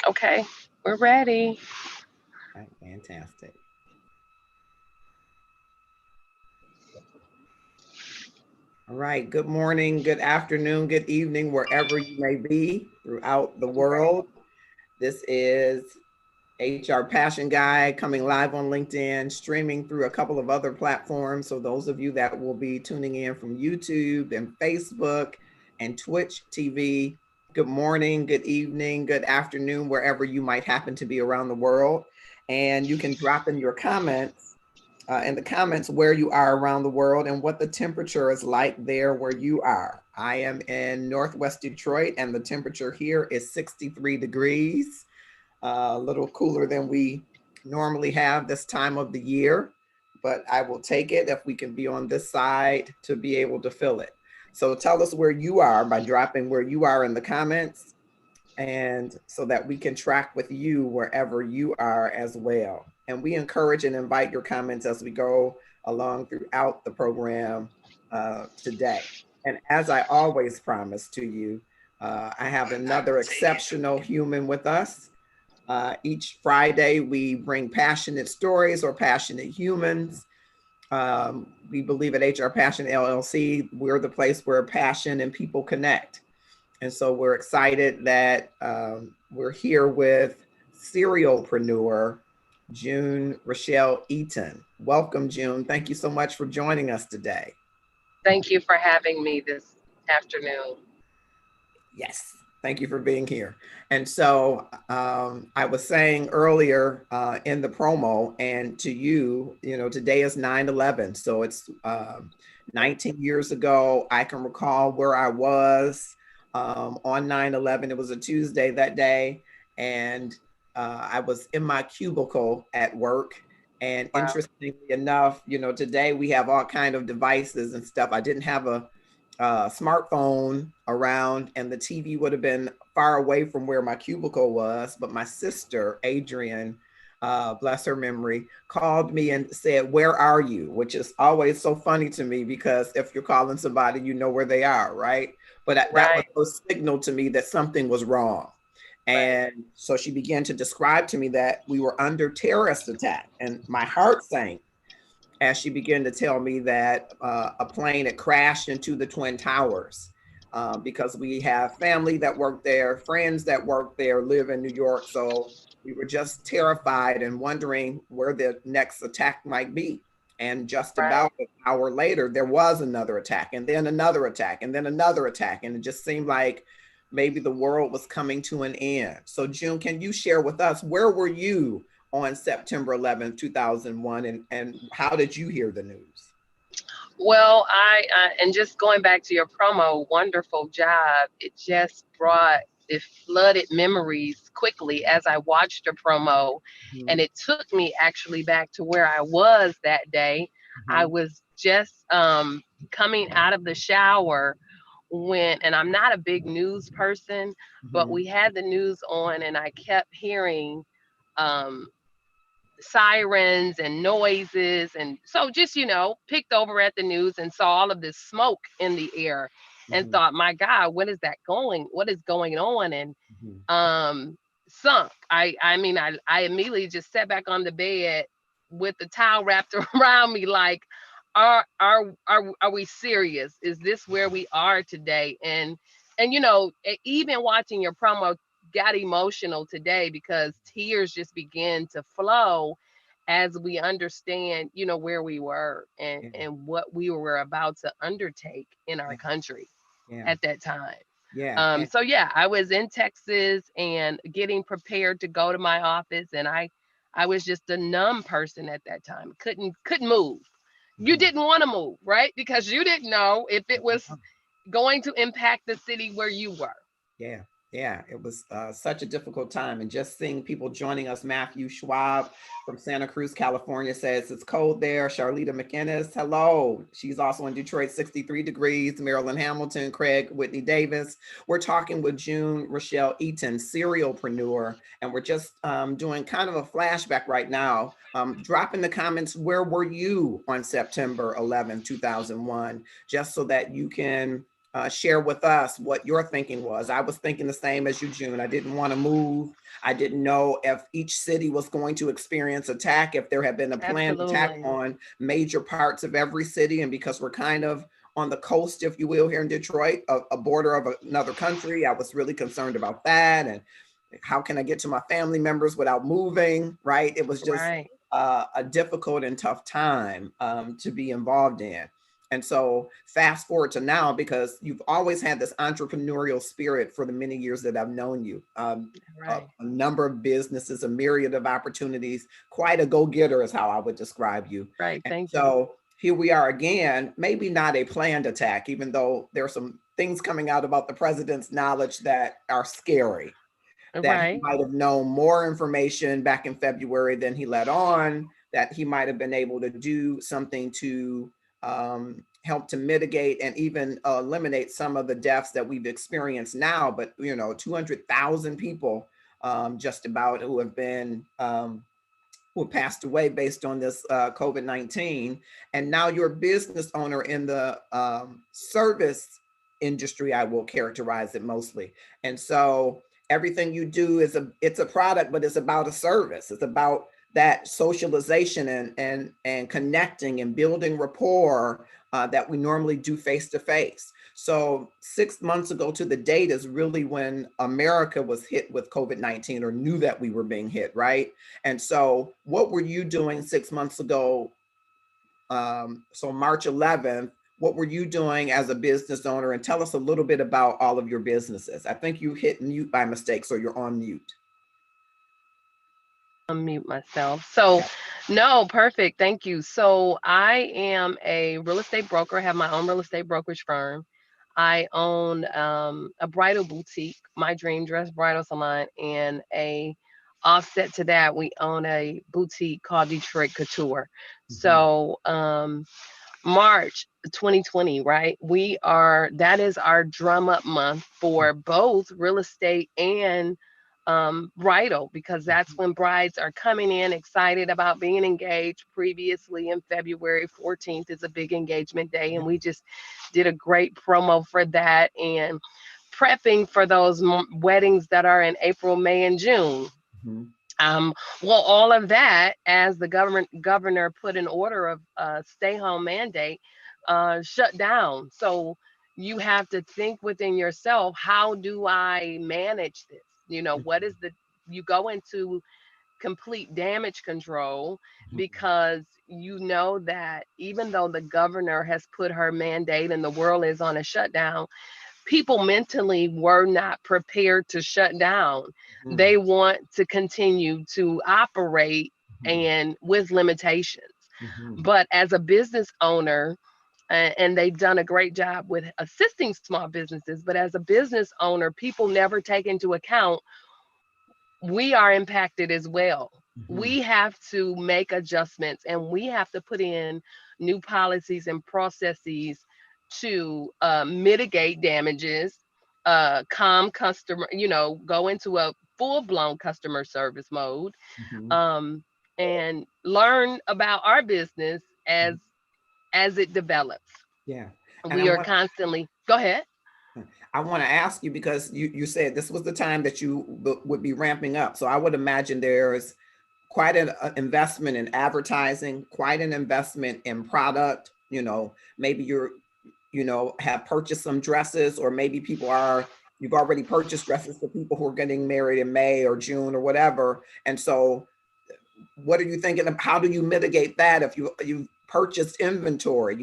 Okay, we're ready. Right, fantastic. All right, good morning, good afternoon, good evening, wherever you may be throughout the world. This is HR Passion Guy coming live on LinkedIn, streaming through a couple of other platforms. So, those of you that will be tuning in from YouTube and Facebook and Twitch TV, good morning, good evening, good afternoon, wherever you might happen to be around the world. And you can drop in your comments in the comments where you are around the world and what the temperature is like there where you are. I am in Northwest Detroit, and the temperature here is 63 degrees, a little cooler than we normally have this time of the year, but I will take it if we can be on this side to be able to feel it. So tell us where you are by dropping where you are in the comments, and so that we can track with you wherever you are as well. And we encourage and invite your comments as we go along throughout the program today. And as I always promise to you, I have another exceptional human with us. Each Friday, we bring passionate stories or passionate humans. We believe at HR Passion LLC, we're the place where passion and people connect. And so we're excited that we're here with Serialpreneur June Rachele Eaton. Welcome, June. Thank you so much for joining us today. Thank you for having me this afternoon. Yes, thank you for being here. And so I was saying earlier in the promo, and to you, today is 9/11. So it's 19 years ago. I can recall where I was on 9/11. It was a Tuesday that day. And I was in my cubicle at work. And Wow. interestingly enough, today we have all kind of devices and stuff. I didn't have a smartphone around, and the TV would have been far away from where my cubicle was. But my sister, Adrian, bless her memory, called me and said, "Where are you?" Which is always so funny to me because if you're calling somebody, you know where they are, right? But that was Right, a signal to me that something was wrong. right, And so she began to describe to me that we were under terrorist attack, and my heart sank as she began to tell me that a plane had crashed into the Twin Towers, because we have family that work there, friends that work there, live in New York. So we were just terrified and wondering where the next attack might be. And just right. about an hour later, there was another attack, and then another attack, and then another attack. And it just seemed like maybe the world was coming to an end. So, June, can you share with us, where were you on September 11th, 2001, and how did you hear the news? Well, and just going back to your promo, wonderful job. It just it flooded memories quickly as I watched the promo, and Mhm, it took me actually back to where I was that day. I mhm, was just coming out of the shower when, and I'm not a big news person, but mhm, we had the news on, and I kept hearing um, sirens and noises. And so just, picked over at the news and saw all of this smoke in the air and mhm, thought, my God, what is going on? And mhm. um sunk. I mean, I immediately just sat back on the bed with the towel wrapped around me, like, are we serious? Is this where we are today? And even watching your promo got emotional today because tears just began to flow as we understand, where we were and Yeah, what we were about to undertake in our yeah, country yeah, at that time. yeah, and So yeah, I was in Texas and getting prepared to go to my office, and I was just a numb person at that time. Couldn't move. You mhm. didn't want to move, right? Because you didn't know if it was going to impact the city where you were. Yeah, yeah, it was such a difficult time. And just seeing people joining us, Matthew Schwab from Santa Cruz, California says it's cold there. Charlita McInnes, hello. She's also in Detroit, 63 degrees. Marilyn Hamilton, Craig Whitney Davis. We're talking with June Rachele Eaton, serialpreneur, and we're just doing kind of a flashback right now. Drop in the comments, where were you on September 11th, 2001, just so that you can share with us what your thinking was. I was thinking the same as you, June. I didn't want to move. I didn't know if each city was going to experience attack, if there had been a planned attack Absolutely. on major parts of every city. And because we're kind of on the coast, if you will, here in Detroit, a border of another country, I was really concerned about that. And how can I get to my family members without moving, right? It was just Right. a difficult and tough time to be involved in. And so fast forward to now, because you've always had this entrepreneurial spirit for the many years that I've known you. Right. A number of businesses, a myriad of opportunities, quite a go-getter is how I would describe you. Right. And Thank you. so here we are again, maybe not a planned attack, even though there are some things coming out about the president's knowledge that are scary, that he Right. might have known more information back in February than he let on, that he might have been able to do something to help to mitigate and even eliminate some of the deaths that we've experienced now. But, 200,000 people just about who have passed away based on this COVID-19. And now you're a business owner in the service industry, I will characterize it mostly. And so everything you do it's a product, but it's about a service. It's about that socialization and connecting and building rapport that we normally do face to face. So 6 months ago to the date is really when America was hit with COVID-19, or knew that we were being hit, right? And so what were you doing 6 months ago? So March 11th, what were you doing as a business owner? And tell us a little bit about all of your businesses. I think you hit mute by mistake, so you're on mute. Unmute myself. So, Yeah. no, perfect. Thank you. So, I am a real estate broker, have my own real estate brokerage firm. I own a bridal boutique, My Dream Dress Bridal Salon, and a offset to that, we own a boutique called Detroit Couture. Mhm. So, March 2020, right? That is our drum up month for both real estate and bridal, because that's Mhm. when brides are coming in excited about being engaged. Previously, in February 14th is a big engagement day, and Yeah. we just did a great promo for that, and prepping for those weddings that are in April, May, and June. Mhm. Um, well, all of that, as the governor put an order of stay home mandate, shut down. So you have to think within yourself, how do I manage this? What is you go into complete damage control, Mhm. because you know that even though the governor has put her mandate and the world is on a shutdown, people mentally were not prepared to shut down. Mhm. They want to continue to operate Mhm. and with limitations. Mhm. But as a business owner, and they've done a great job with assisting small businesses, but as a business owner, people never take into account we are impacted as well. Mhm. We have to make adjustments, and we have to put in new policies and processes to mitigate damages, calm customer, go into a full blown customer service mode, Mhm. um, and learn about our business Mhm. as it develops. Yeah. And We are constantly, go ahead. I want to ask you, because you said this was the time that you would be ramping up. So I would imagine there's quite an investment in advertising, quite an investment in product. Maybe have purchased some dresses, or maybe you've already purchased dresses for people who are getting married in May or June or whatever. And so what are you thinking of? How do you mitigate that if you purchased inventory,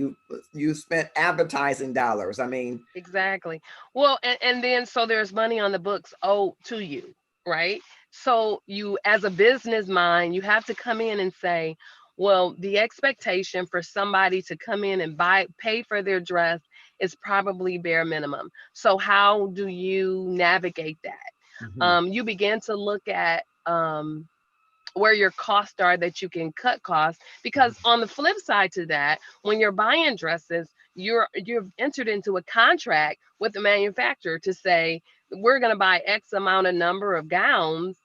you spent advertising dollars? I mean, Exactly. Well, and then so there's money on the books owed to you, right? So you, as a business mind, you have to come in and say, well, the expectation for somebody to come in and pay for their dress is probably bare minimum. So how do you navigate that? mhm, You begin to look at where your costs are, that you can cut costs, because on the flip side to that, when you're buying dresses, you've entered into a contract with the manufacturer to say, we're going to buy x amount of number of gowns,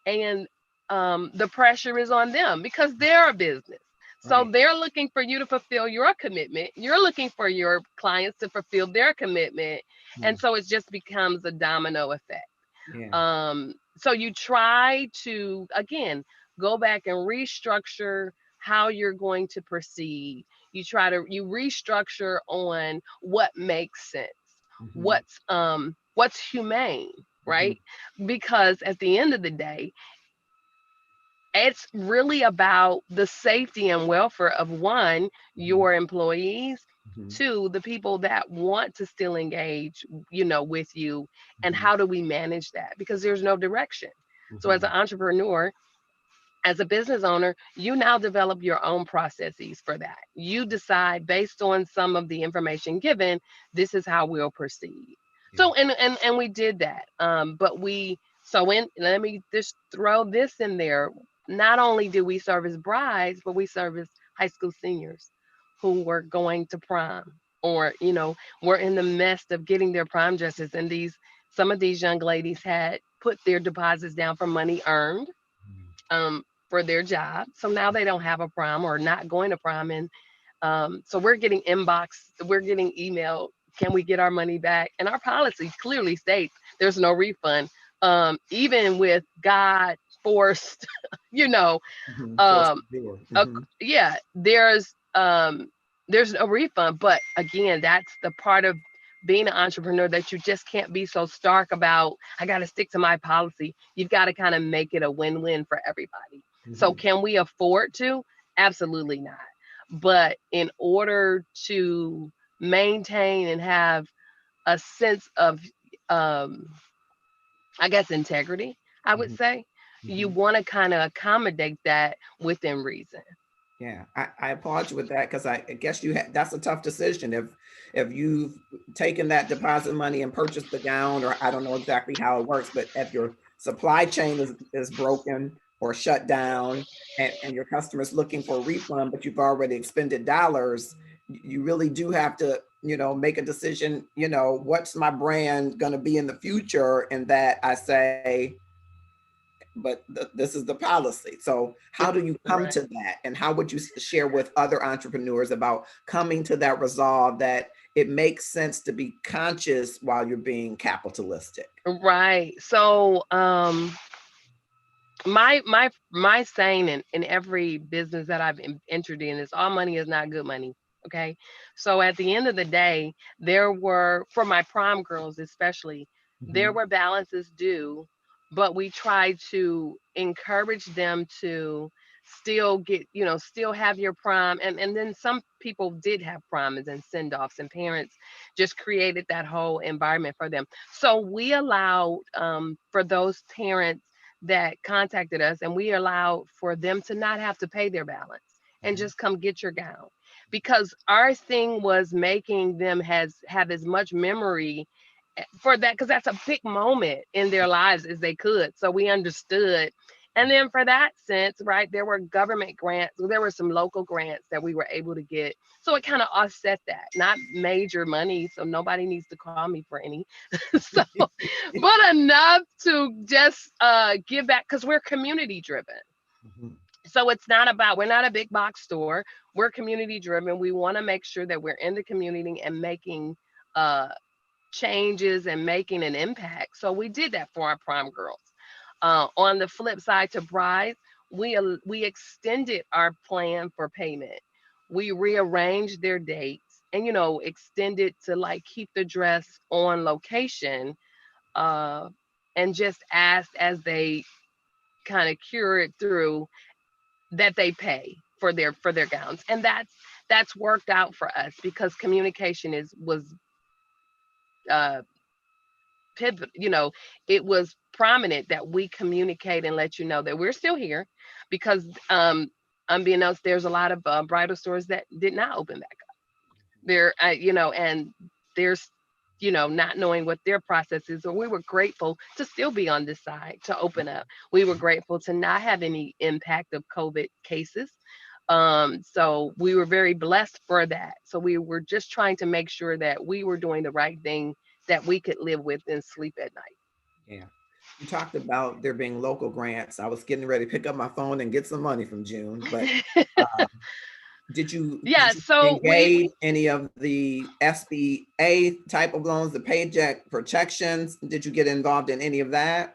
and the pressure is on them because they're a business. So Right. they're looking for you to fulfill your commitment. You're looking for your clients to fulfill their commitment. And Mm. so it just becomes a domino effect. Yeah. So you try to, again, go back and restructure how you're going to proceed. You restructure on what makes sense, Hmm. what's humane, Hmm. right? Because at the end of the day, it's really about the safety and welfare of one, Hmm. your employees, Hmm. two, the people that want to still engage, with you. And Hmm. how do we manage that? Because there's no direction. So as Hmm. an entrepreneur, as a business owner, you now develop your own processes for that. You decide based on some of the information given, this is how we'll proceed. Yeah. So and we did that. But we so in let me just throw this in there. Not only do we service brides, but we service high school seniors who were going to prom, or were in the midst of getting their prom dresses, and these some of these young ladies had put their deposits down for money earned, for their job. So now they don't have a prom or not going to prom. And so we're getting email, can we get our money back? And our policy clearly states there's no refund. Even with God forced, you know, Hmm. Force um, majeure. a, Hmm. yeah, there's a refund. But again, that's the part of being an entrepreneur that you just can't be so stark about. I got to stick to my policy. You've got to kind of make it a win-win for everybody. So Hmm. can we afford to? Absolutely not. But in order to maintain and have a sense of, um, I guess, integrity, I would Hmm. say, you Hmm. want to kind of accommodate that within reason. Yeah, I applaud you with that because I guess that's a tough decision. If you've taken that deposit money and purchased the gown, or I don't know exactly how it works, but if your supply chain is broken or shut down, and your customer's looking for a refund, but you've already expended dollars, you really do have to, make a decision, what's my brand going to be in the future? And that I say, but this is the policy. So how do you come to Right. that, and how would you share with other entrepreneurs about coming to that resolve that it makes sense to be conscious while you're being capitalistic? Right. So, my saying in every business that I've entered in is all money is not good money. Okay. So at the end of the day, there were, for my prom girls especially, there Hmm. were balances due, but we tried to encourage them to still still have your prom. And then some people did have proms and send offs, and parents just created that whole environment for them. So we allowed, for those parents that contacted us, and we allowed for them to not have to pay their balance and Hmm. just come get your gown, because our thing was making them has have as much memory, for that, because that's a big moment in their lives as they could. So we understood. And then for that sense, right, there were government grants, there were some local grants that we were able to get. So it kind of offset that, not major money. So nobody needs to call me for any. So, but enough to just give back, because we're community driven. Hmm. So we're not a big box store. We're community driven. We want to make sure that we're in the community and making uh, changes and making an impact. So we did that for our prom girls. On the flip side, to brides, we extended our plan for payment. We rearranged their dates and extended to like keep the dress on location, uh, and just asked as they kind of cure it through that they pay for their gowns. And that's worked out for us because communication is was uh pivot, it was prominent that we communicate and let you know that we're still here, because unbeknownst, there's a lot of bridal stores that did not open back up there, and there's not knowing what their process is. Or we were grateful to still be on this side to open up. We were grateful to not have any impact of COVID cases. So we were very blessed for that. So we were just trying to make sure that we were doing the right thing, that we could live with and sleep at night. Yeah. You talked about there being local grants. I was getting ready to pick up my phone and get some money from June, but uh, Yeah, did you so engage any of the SBA type of loans, the paycheck protections? Did you get involved in any of that?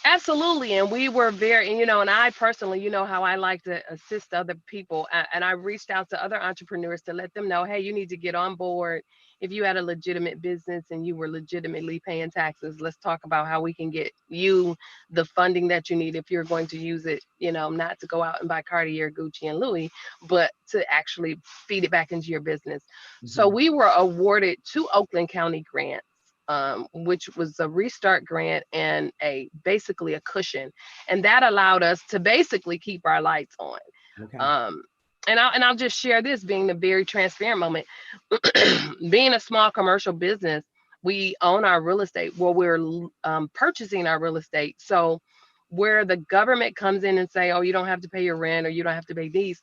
absolutely. And we were very, and I personally, how I like to assist other people. And I reached out to other entrepreneurs to let them know, hey, you need to get on board. If you had a legitimate business and you were legitimately paying taxes, let's talk about how we can get you the funding that you need if you're going to use it, not to go out and buy Cartier, Gucci, and Louis, but to actually feed it back into your business. So Mhm. we were awarded 2 Oakland County grants, which was a restart grant and a basically a cushion, and that allowed us to basically keep our lights on. Okay. Um, and I'll just share this, being a very transparent moment. Being a small commercial business, we own our real estate. Well, we're purchasing our real estate, so where the government comes in and say, "Oh, you don't have to pay your rent or you don't have to pay these,"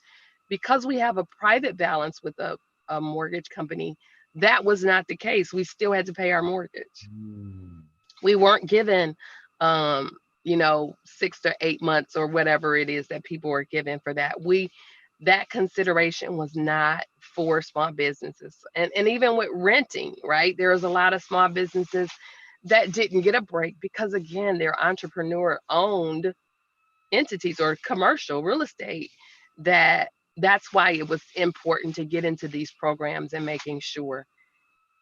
because we have a private balance with a mortgage company. That was not the case. We still had to pay our mortgage. Mm. We weren't given, 6 to 8 months or whatever it is that people were given for that. That consideration was not for small businesses. And even with renting, right? There was a lot of small businesses that didn't get a break because, again, they're entrepreneur owned entities or commercial real estate. That's why it was important to get into these programs and making sure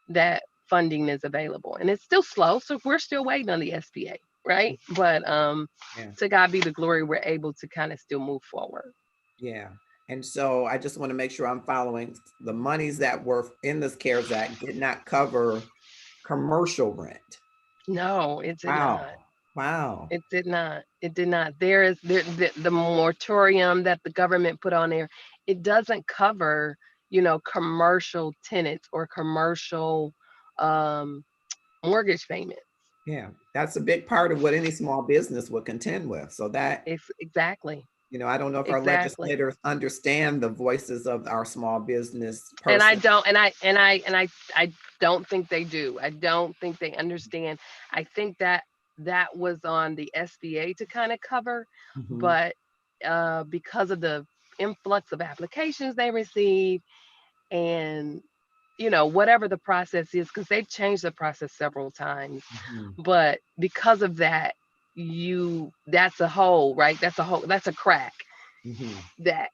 that funding is available. And it's still slow, so we're still waiting on the SBA, right? But Yeah. to God be the glory, we're able to kind of still move forward. Yeah. And so I just want to make sure I'm following. The monies that were in this CARES Act did not cover commercial rent. No, it did Wow. not. Wow. It did not. It did not. The moratorium that the government put on there. It doesn't cover, commercial tenants or commercial um, mortgage payments. Yeah. That's a big part of what any small business would contend with. So that, It's exactly, I don't know if our exactly. legislators understand the voices of our small business And I person. don't, and I don't think they do. I don't think they understand. I think that that was on the SBA to kind of cover, Mhm. but because of the influx of applications they receive, and whatever the process is, because they've changed the process several times, Mhm. but because of that, that's a hole, right? That's a crack Mhm. that,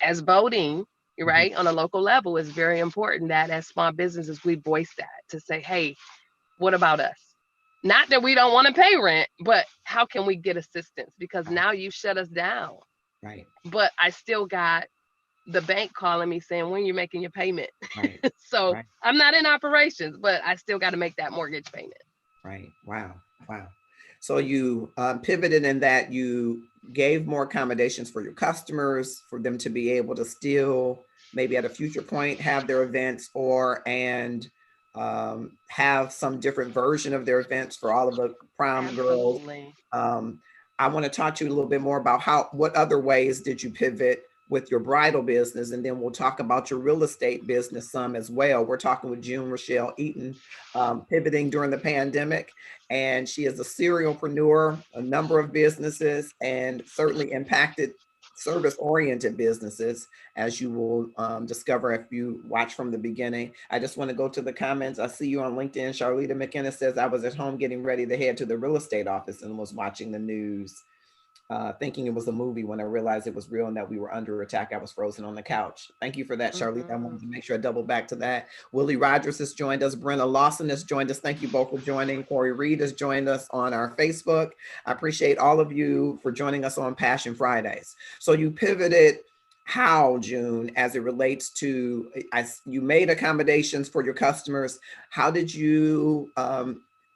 as voting, Mhm. right, on a local level is very important, that as small businesses we voice that to say, hey, what about us? Not that we don't want to pay rent, but how can we get assistance? Because Right. now you shut us down. Right. But I still got the bank calling me saying, when you're making your payment. Right. So Right. I'm not in operations, but I still got to make that mortgage payment. Right. Wow. Wow. So you pivoted in that you gave more accommodations for your customers for them to be able to still maybe at a future point have their events or have some different version of their events for all of the prom girls. Absolutely. Um, I want to talk to you a little bit more about what other ways did you pivot with your bridal business, and then we'll talk about your real estate business some as well. We're talking with June Rachele Eaton, pivoting during the pandemic, and she is a serialpreneur, a number of businesses, and certainly impacted service-oriented businesses, as you will discover if you watch from the beginning. I just want to go to the comments. I see you on LinkedIn. Charlita McKenna says, I was at home getting ready to head to the real estate office and was watching the news, thinking it was a movie when I realized it was real and that we were under attack. I was frozen on the couch. Thank you for that, Charlene. I wanted Hmm. to make sure I double back to that. Willie Rogers has joined us. Brenna Lawson has joined us. Thank you both for joining. Corey Reed has joined us on our Facebook. I appreciate all of you for joining us on Passion Fridays. So you pivoted how, June, as it relates to, you made accommodations for your customers. How did you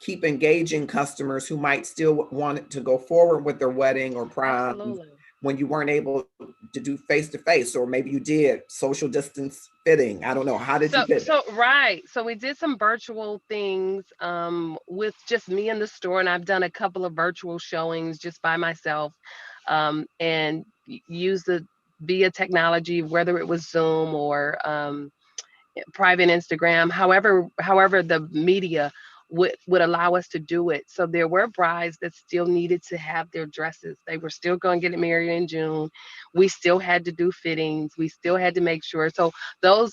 keep engaging customers who might still want to go forward with their wedding or prom Absolutely. when you weren't able to do face to face, or maybe you did social distance fitting? I don't know. How did you pivot? Right. So we did some virtual things with just me in the store, and I've done a couple of virtual showings just by myself, and use the via technology, whether it was Zoom or private Instagram, however the media would allow us to do it. So there were brides that still needed to have their dresses. They were still going to get married in June. We still had to do fittings. We still had to make sure. So those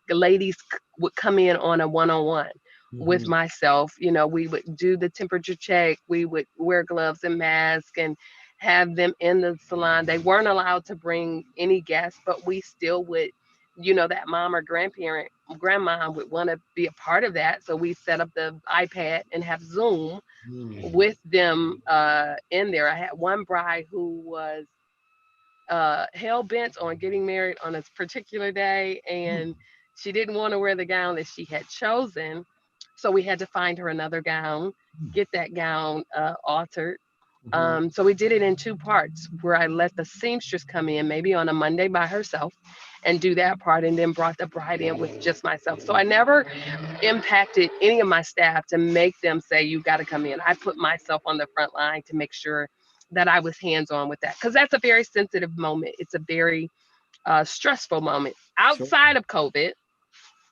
ladies would come in on a one-on-one with Mhm. myself. You know, we would do the temperature check. We would wear gloves and masks and have them in the salon. They weren't allowed to bring any guests, but we still would, that mom or grandma would want to be a part of that. So we set up the iPad and have Zoom Mm. with them in there. I had one bride who was hell bent on getting married on a particular day, and she didn't want to wear the gown that she had chosen. So we had to find her another gown, get that gown altered. Mhm. So we did it in two parts where I let the seamstress come in maybe on a Monday by herself and do that part, and then brought the bride in with just myself. So I never impacted any of my staff to make them say, you got to come in. I put myself on the front line to make sure that I was hands on with that, because that's a very sensitive moment. It's a very stressful moment. Sure. Outside of COVID,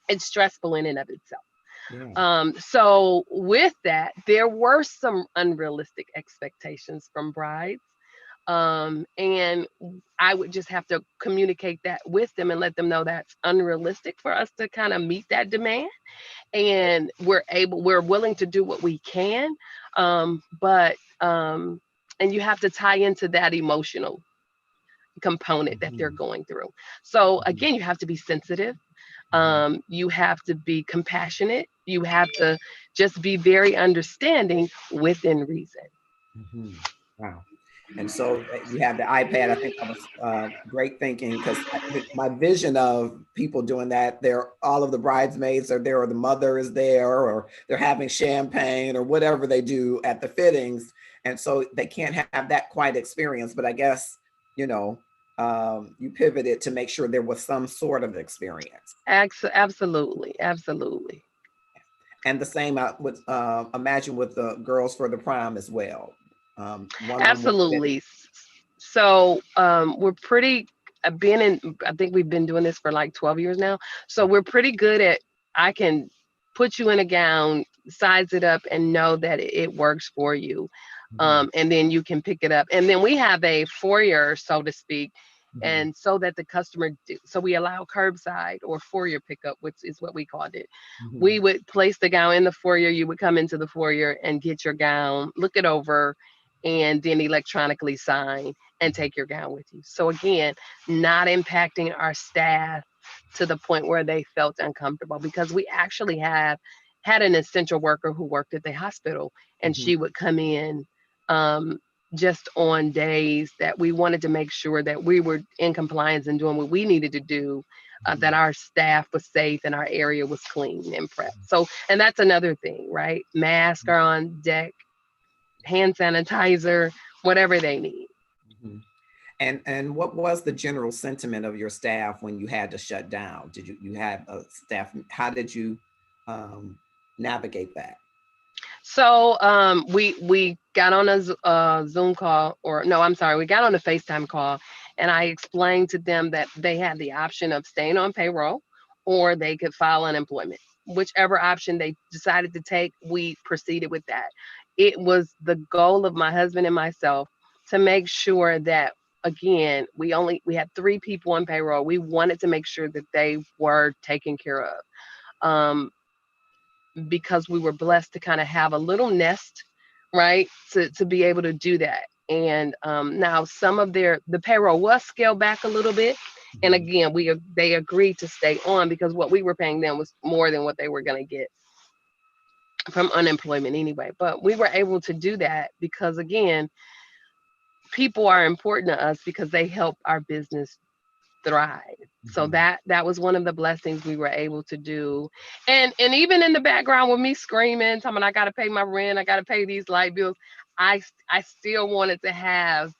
it's stressful in and of itself. Yeah. So with that, there were some unrealistic expectations from brides. And I would just have to communicate that with them and let them know that's unrealistic for us to kind of meet that demand. And we're willing to do what we can. But and you have to tie into that emotional component that they're Mhm. going through. So Mhm. again, you have to be sensitive. Mhm. You have to be compassionate. You have to just be very understanding within reason. Mhm. Wow. And so you have the iPad. I think that was great thinking, because my vision of people doing that, they're all of the bridesmaids are there, or the mother is there, or they're having champagne or whatever they do at the fittings. And so they can't have that quiet experience. But I guess, you know, you pivoted to make sure there was some sort of experience. Absolutely, absolutely. And the same I would imagine with the girls for the prom as well. One-on-one Absolutely. fitting. So we're pretty. Been in. I think we've been doing this for like 12 years now. So we're pretty good at. I can put you in a gown, size it up, and know that it works for you. Mhm. And then you can pick it up. And then we have a foyer, so to speak, Mhm. and so that the customer. So we allow curbside or foyer pickup, which is what we called it. We Mhm. would place the gown in the foyer. You would come into the foyer and get your gown, look it over, and then electronically sign and take your gown with you. So again, not impacting our staff to the point where they felt uncomfortable, because we actually have had an essential worker who worked at the hospital, and Mhm. she would come in um, just on days that we wanted to make sure that we were in compliance and doing what we needed to do, that Mhm. our staff was safe and our area was clean and prepped. So, and that's another thing, right? Masks are on deck, hand sanitizer, whatever they need. Mhm. And what was the general sentiment of your staff when you had to shut down? Did you have a staff? How did you um, navigate that? So we got on a Zoom call, or no, I'm sorry, we got on a FaceTime call, and I explained to them that they had the option of staying on payroll, or they could file unemployment. Whichever option they decided to take, we proceeded with that. It was the goal of my husband and myself to make sure that, again, we had three people on payroll. We wanted to make sure that they were taken care of. Um, because we were blessed to kind of have a little nest, right? To be able to do that. And now some of the payroll was scaled back a little bit. And Mhm. again, they agreed to stay on because what we were paying them was more than what they were going to get from unemployment anyway. But we were able to do that because, again, people are important to us because they help our business thrive. So Mhm. that was one of the blessings we were able to do. And even in the background with me screaming, talking, I gotta pay my rent, I gotta pay these light bills, I still wanted to have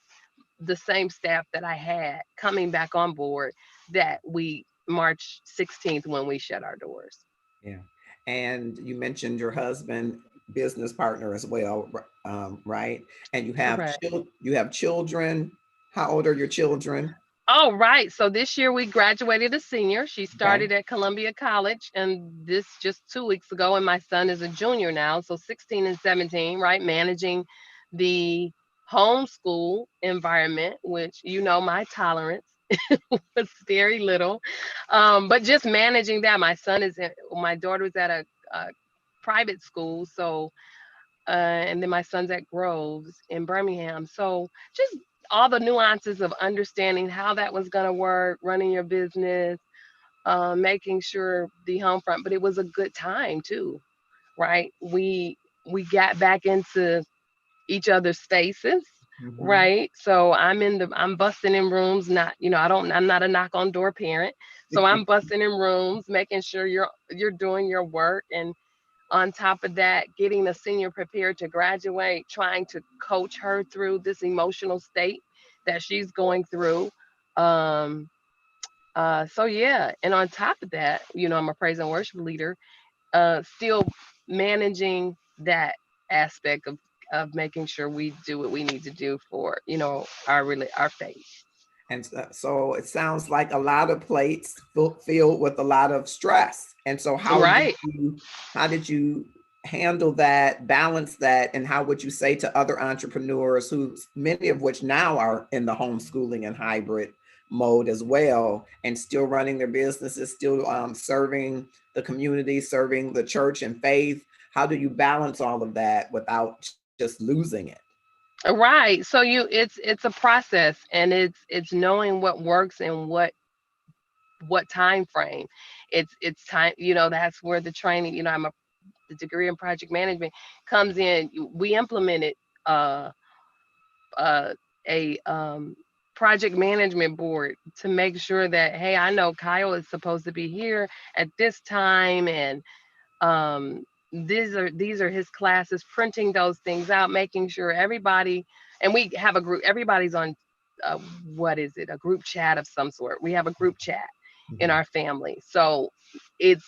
the same staff that I had coming back on board that we March 16th when we shut our doors. Yeah. And you mentioned your husband, business partner as well, right? And Correct. you have children. How old are your children? Oh, right. So this year we graduated a senior. She Okay. started at Columbia College, and this just 2 weeks ago. And my son is a junior now, so 16 and 17, right? Managing the homeschool environment, which my tolerance was very little. But just managing that, my daughter was at a private school, so and then my son's at Groves in Birmingham. So just all the nuances of understanding how that was going to work, running your business, making sure the home front. But it was a good time too, right? We got back into each other's spaces, Mhm. right? So I'm busting in rooms, not I'm not a knock on door parent, so I'm busting in rooms, making sure you're doing your work, and on top of that, getting a senior prepared to graduate, trying to coach her through this emotional state that she's going through. Um, so yeah, and on top of that, I'm a praise and worship leader, still managing that aspect of making sure we do what we need to do for our faith. And so it sounds like a lot of plates filled with a lot of stress. And so Right. how did you handle that, balance that, and how would you say to other entrepreneurs who many of which now are in the homeschooling and hybrid mode as well, and still running their businesses, still serving the community, serving the church and faith? How do you balance all of that without just losing it? Right. So it's a process, and it's knowing what works and what time frame. It's time, that's where the training, the degree in project management comes in. We implemented uh uh a project management board to make sure that, hey, I know Kyle is supposed to be here at this time, and um these are his classes, printing those things out, making sure everybody, and we have a group, everybody's on uh, what is it, a group chat of some sort. We have a group chat in Mhm. our family, so it's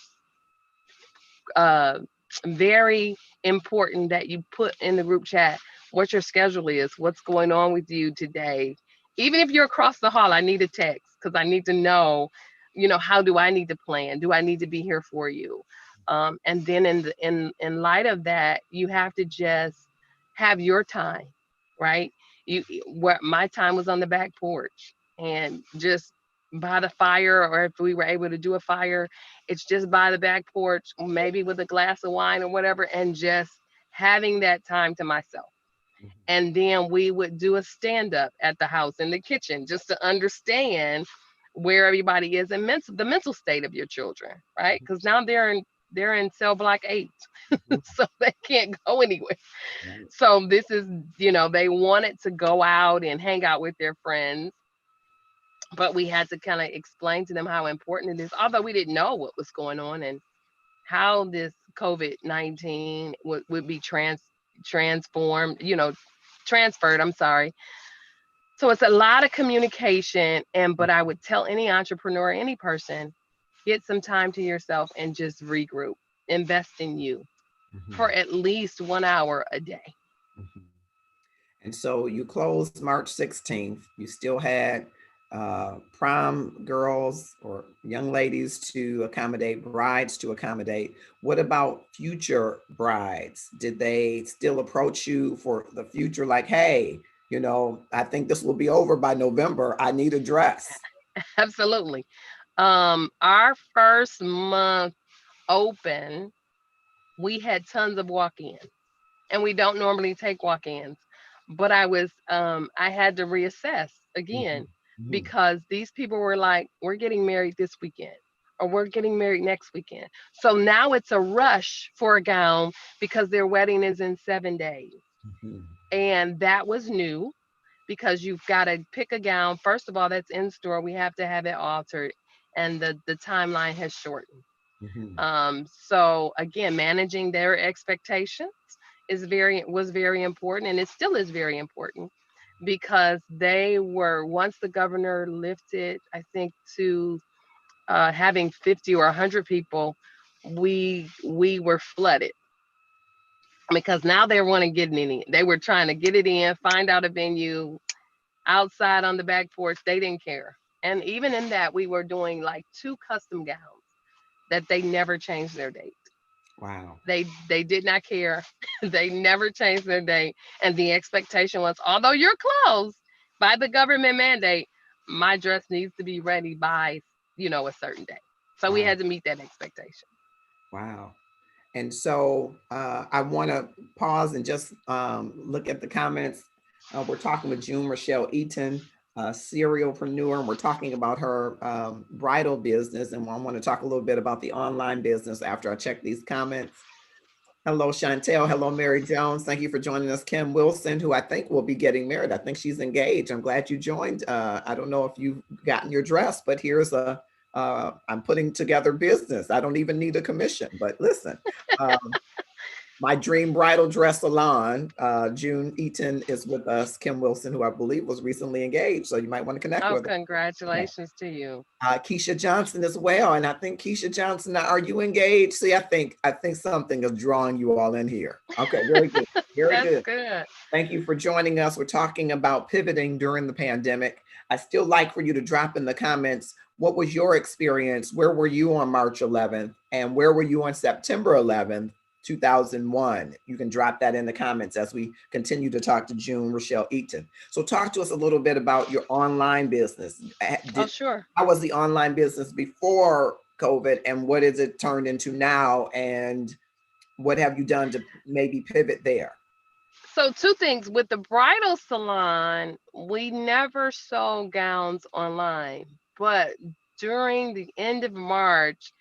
uh very important that you put in the group chat what your schedule is, what's going on with you today. Even if you're across the hall, I need a text because I need to know, how do I need to plan? Do I need to be here for you? And then in light of that, you have to just have your time, right? Where my time was on the back porch and just by the fire, or if we were able to do a fire, it's just by the back porch, maybe with a glass of wine or whatever, and just having that time to myself. And then we would do a stand up at the house in the kitchen just to understand where everybody is and the mental state of your children, right? Because now they're in cell block 8, Mhm. so they can't go anywhere. Right. So this is, they wanted to go out and hang out with their friends, but we had to kind of explain to them how important it is, although we didn't know what was going on and how this COVID-19 would be transformed, transferred. I'm sorry. So it's a lot of communication, but I would tell any entrepreneur, any person, get some time to yourself and just regroup. Invest in you for Mhm. at least 1 hour a day. Mhm. And so you closed March 16th. You still had prom girls or young ladies to accommodate, brides to accommodate. What about future brides? Did they still approach you for the future? Like, hey, I think this will be over by November. I need a dress. Absolutely. Our first month open, we had tons of walk-ins, and we don't normally take walk-ins, but I had to reassess again, Mhm. Mhm. because these people were like, we're getting married this weekend, or we're getting married next weekend. So now it's a rush for a gown because their wedding is in 7 days. Mhm. And that was new, because you've got to pick a gown. First of all, that's in store. We have to have it altered, and the timeline has shortened. Mhm. So again, managing their expectations was very important, and it still is very important, because they were, once the governor lifted, I think, to having 50 or 100 people, we were flooded, because now they want to get it in. They were trying to get it in, find out a venue outside on the back porch. They didn't care. And even in that, we were doing like 2 custom gowns that they never changed their date. Wow. They did not care. They never changed their date. And the expectation was, although you're closed by the government mandate, my dress needs to be ready by, a certain day. So we Wow. had to meet that expectation. Wow. And so I want to pause and just look at the comments. We're talking with June Rachele Eaton, serialpreneur, and we're talking about her bridal business. And I want to talk a little bit about the online business after I check these comments. Hello, Chantel. Hello, Mary Jones. Thank you for joining us. Kim Wilson, who I think will be getting married. I think she's engaged. I'm glad you joined. I don't know if you've gotten your dress, but I'm putting together business. I don't even need a commission, but listen, um, my dream bridal dress salon, June Eaton is with us. Kim Wilson, who I believe was recently engaged. So you might want to connect Oh, with her. congratulations to you. Keisha Johnson as well. And I think Keisha Johnson, are you engaged? See, I think something is drawing you all in here. Okay, very good. Very That's good. good. Thank you for joining us. We're talking about pivoting during the pandemic. I still like for you to drop in the comments, what was your experience? Where were you on March 11th? And where were you on September 11th, 2001? You can drop that in the comments as we continue to talk to June Rachele Eaton. So talk to us a little bit about your online business. Oh, sure. How was the online business before COVID, and what is it turned into now? And what have you done to maybe pivot there? So, 2 things with the bridal salon, we never sold gowns online, but during the end of March,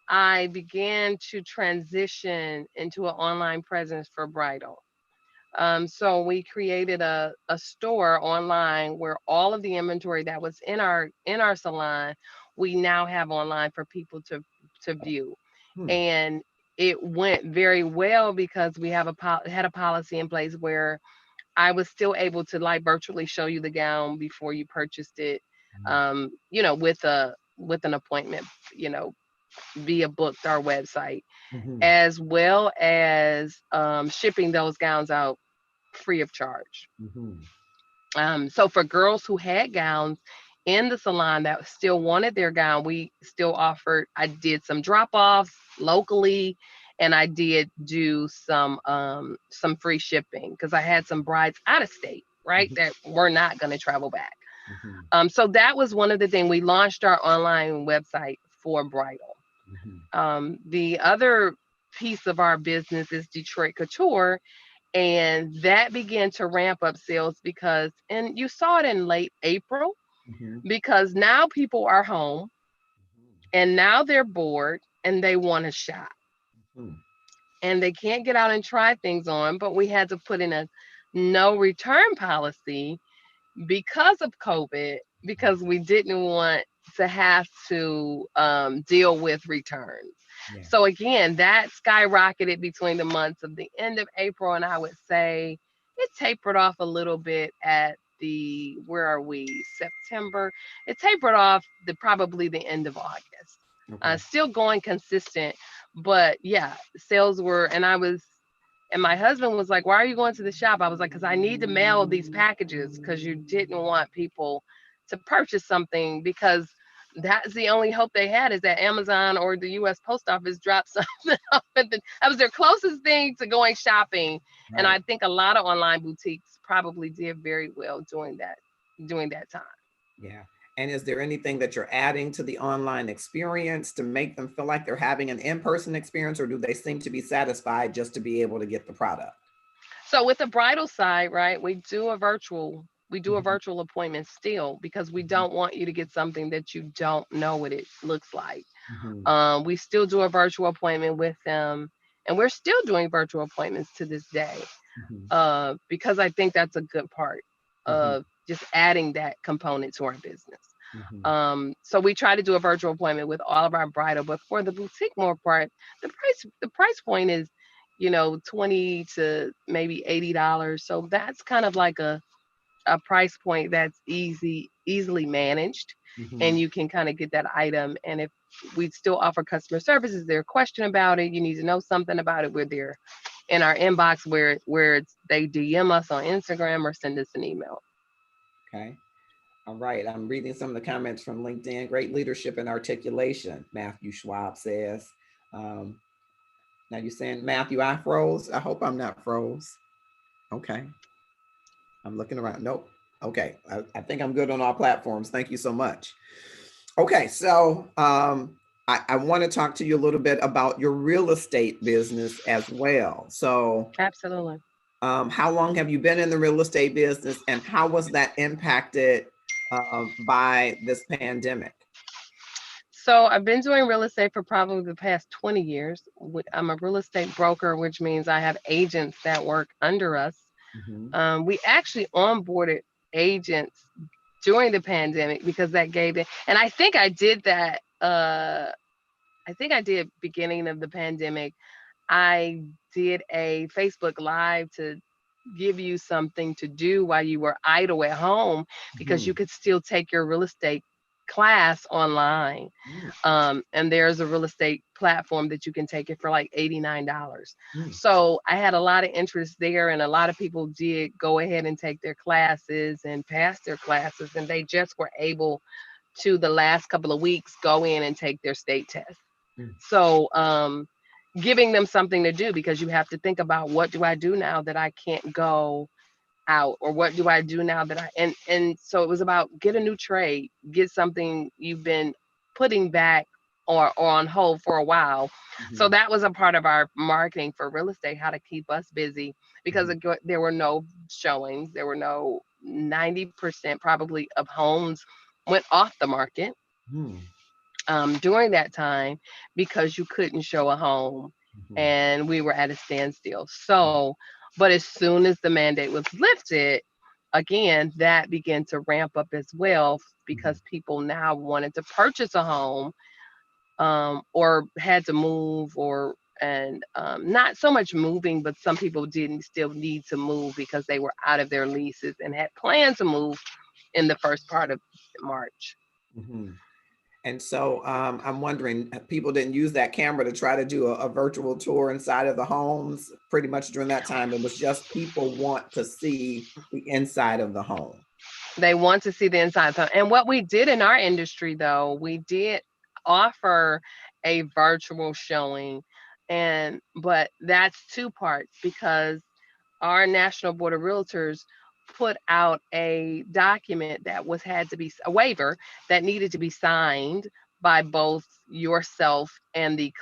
I began to transition into an online presence for bridal. So we created a store online where all of the inventory that was in our salon, we now have online for people to view. Hmm. And it went very well because we had a policy in place where I was still able to like virtually show you the gown before you purchased it, with an appointment, you know, via booked our website, Mhm. as well as shipping those gowns out free of charge. Mhm. So for girls who had gowns in the salon that still wanted their gown, we still offered. I did some drop offs locally, and I did do some free shipping because I had some brides out of state, right, Mhm. that were not going to travel back. Mhm. So that was one of the things we launched our online website for bridal. Mhm. The other piece of our business is Detroit Couture, and that began to ramp up sales because, and you saw it in late April, Mhm. because now people are home and now they're bored and they want to shop Mhm. and they can't get out and try things on. But we had to put in a no return policy because of COVID, because we didn't want to have to deal with returns. Yeah. So again, that skyrocketed between the months of the end of April, and I would say it tapered off a little bit at the, where are we, September. It tapered off probably the end of August. Okay. Still going consistent, but yeah, sales were, and my husband was like, "Why are you going to the shop?" I was like, "Because I need to mail these packages because you didn't want people to purchase something because that's the only hope they had is that Amazon or the U.S. Post Office dropped something off that was their closest thing to going shopping." And Right. I think a lot of online boutiques probably did very well during that time. Yeah. And is there anything that you're adding to the online experience to make them feel like they're having an in-person experience, or do they seem to be satisfied just to be able to get the product? So with the bridal side, right, we do a Mhm. virtual appointment still because we Mhm. don't want you to get something that you don't know what it looks like. Mhm. We still do a virtual appointment with them, and we're still doing virtual appointments to this day, Mhm. because I think that's a good part Mhm. of just adding that component to our business. Mhm. So we try to do a virtual appointment with all of our bridal, but for the boutique more part, the price point is, 20 to maybe $80. So that's kind of like a price point that's easily managed, and Mhm. you can kind of get that item. And if we still offer customer service, is there a question about it, you need to know something about it, we're there in our inbox where they DM us on Instagram or send us an email. Okay. All right. I'm reading some of the comments from LinkedIn. Great leadership and articulation, Matthew Schwab says. Um, Now you're saying, Matthew, I froze. I hope I'm not froze. Okay. I'm looking around. Nope. Okay. I think I'm good on all platforms. Thank you so much. Okay. So I want to talk to you a little bit about your real estate business as well. So Absolutely. how long have you been in the real estate business, and how was that impacted by this pandemic? So I've been doing real estate for probably the past 20 years. I'm a real estate broker, which means I have agents that work under us. Mhm. We actually onboarded agents during the pandemic because that gave it, and I think I did that. I think I did beginning of the pandemic. I did a Facebook Live to give you something to do while you were idle at home because you Mhm. could still take your real estate class online. Mm, And there's a real estate platform that you can take it for like $89. mm, So I had a lot of interest there, and a lot of people did go ahead and take their classes and pass their classes, and they just were able to the last couple of weeks go in and take their state test. mm, So giving them something to do, because you have to think about, what do I do now that I can't go out, or what do I do now that I, and so it was about, get a new trade, get something you've been putting back or on hold for a while. So mhm, that was a part of our marketing for real estate, how to keep us busy, because mhm, there were no showings, there were no 90% probably of homes went off the market mm, during that time because you couldn't show a home, mhm, and we were at a standstill. So, but as soon as the mandate was lifted, again, that began to ramp up as well, mhm, because people now wanted to purchase a home, or had to move, or and not so much moving, but some people didn't still need to move because they were out of their leases and had planned to move in the first part of March. mhm. And so I'm wondering, people didn't use that camera to try to do a virtual tour inside of the homes pretty much during that time. It was just people want to see the inside of the home. They want to see the inside. And what we did in our industry, though, we did offer a virtual showing, and but that's two parts, because our National Board of Realtors put out a document that was had to be a waiver that needed to be signed by both yourself and the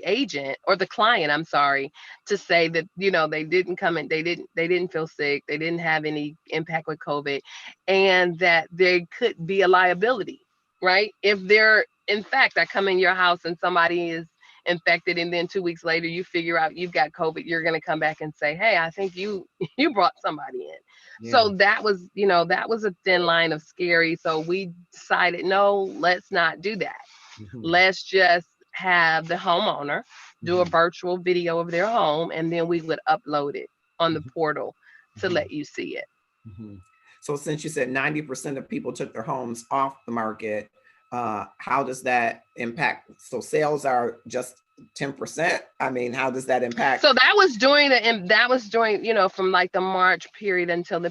agent, or the client, I'm sorry, to say that, they didn't come in, they didn't feel sick, they didn't have any impact with COVID, and that there could be a liability, right? If they're, in fact, I come in your house and somebody is infected, and then 2 weeks later you figure out you've got COVID, you're going to come back and say, hey, I think you you brought somebody in. Yeah. So that was a thin line of scary. So we decided, no, let's not do that. Mhm, Let's just have the homeowner do a mhm, virtual video of their home, and then we would upload it on the mhm, portal to mhm, let you see it. mhm. So since you said 90% of people took their homes off the market, how does that impact? So sales are just 10%. I mean, how does that impact? So that was during, from like the March period until